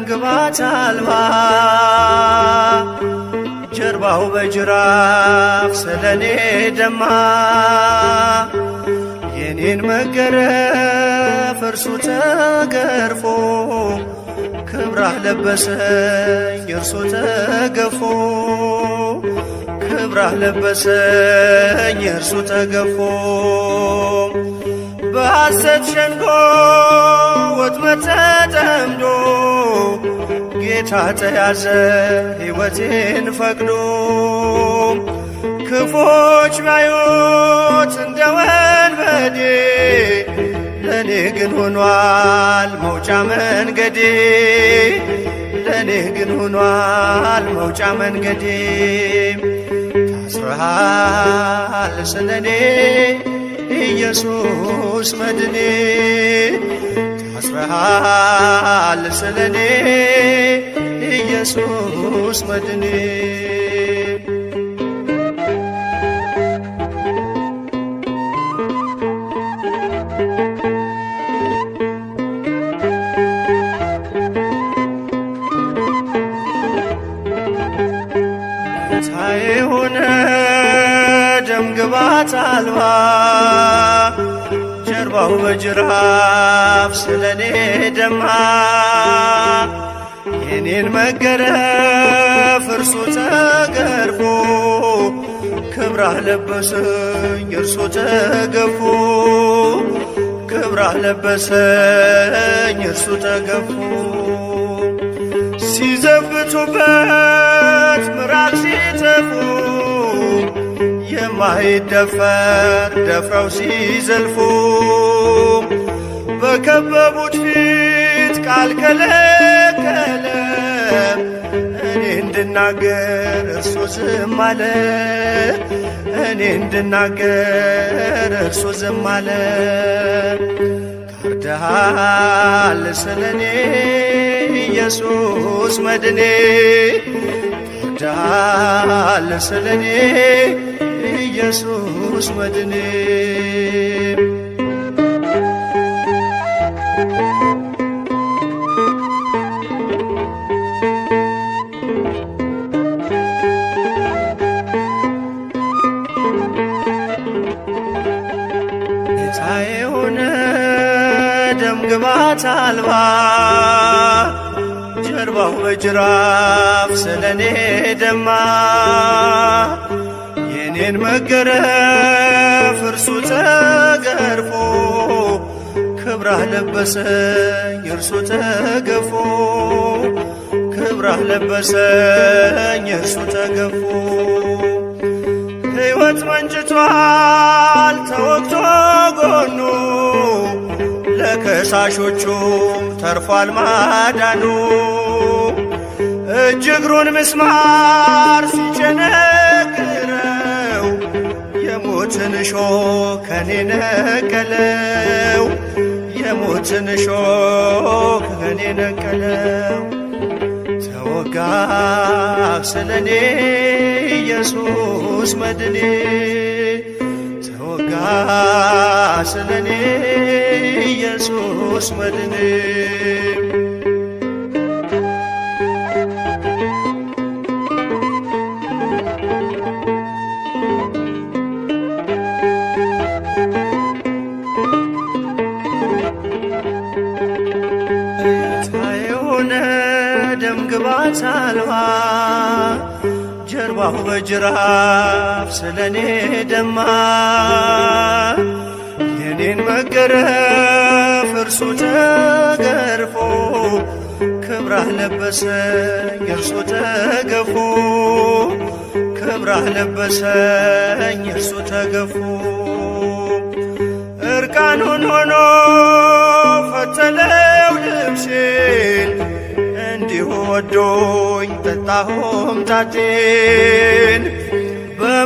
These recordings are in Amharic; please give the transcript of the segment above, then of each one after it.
ግባት አልባ ጀርባው በጅራፍ ስለኔ ደማ የኔን መገረፍ እርሱ ተገርፎ ክብራህ ለበሰኝ እርሱ ተገፎ ክብራህ ለበሰኝ እርሱ ተገፎ በሐሰት ሸንጎ ወጥመድ ተጠምዶ ጌታ ተያዘ ሕይወቴን ፈቅዶ ክፎች ባዩት እንደ ወንበዴ ለኔ ግን ሆኗል መውጫ መንገዴ ለኔ ግን ሆኗል መውጫ መንገዴ ታስረሃል ስለኔ ኢየሱስ መድኔ ታስረሃል ስለኔ ኢየሱስ መድኔ ሳይሆነ ደም ግባት አልባ ጀርባው በጅራፍ ስለኔ ደማ የኔን መገረፍ እርሱ ተገርፎ ክብራህ ለበሰኝ እርሱ ተገፎ ክብራህ ለበሰኝ እርሱ ተገፎ ሲዘብቱበት ምራቅ ሲተፉ የማይደፈር ደፍረው ሲዘልፉ በከበቡት ፊት ቃል ከለከለ እኔ እንድናገር እርሱ ዝም አለ እኔ እንድናገር እርሱ ዝም አለ ታርደሃል ስለኔ ኢየሱስ መድኔ ታርደሃል ስለኔ ኢየሱስ መድኔ ጌታዬ ሆነ ደም ግባት አልባ ጀርባው በጅራፍ ስለኔ ደማ የኔን መገረፍ እርሱ ተገርፎ ክብራህ ለበሰኝ እርሱ ተገፎ ክብራህ ለበሰኝ እርሱ ተገፎ ሕይወት መንጭቷል ተወግቶ ጎኑ ለከሳሾቹም ተርፏል ማዳኑ እጅ እግሩን ምስማር ሲቸነክረው የሞትን እሾህ ከኔ ነቀለው የሞትን እሾህ ከኔ ነቀለው ተወጋ ስለኔ ኢየሱስ መድኔ ተወጋ ስለኔ ኢየሱስ መድኔ ደም ግባት አልባ ጀርባው በጅራፍ ስለኔ ደማ የኔን መገረፍ እርሱ ተገርፎ ክብራህ ለበሰኝ እርሱ ተገፎ ክብራህ ለበሰኝ እርሱ ተገፎ እርቃኑን ሆኖ ፈተለው ልብሴን እንዲሁ ወዶኝ ጠጣሁም ታቴን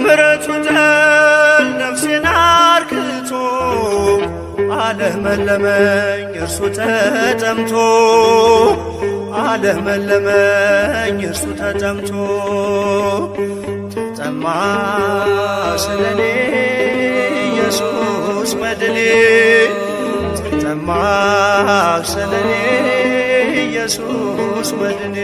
በምሕረቱ ጠል ነፍሴን አርክቶ አለመለመኝ እርሱ ተጠምቶ አለመለመኝ እርሱ ተጠምቶ ተጠማ ስለኔ ኢየሱስ መድኔ ተጠማ ስለኔ ኢየሱስ መድኔ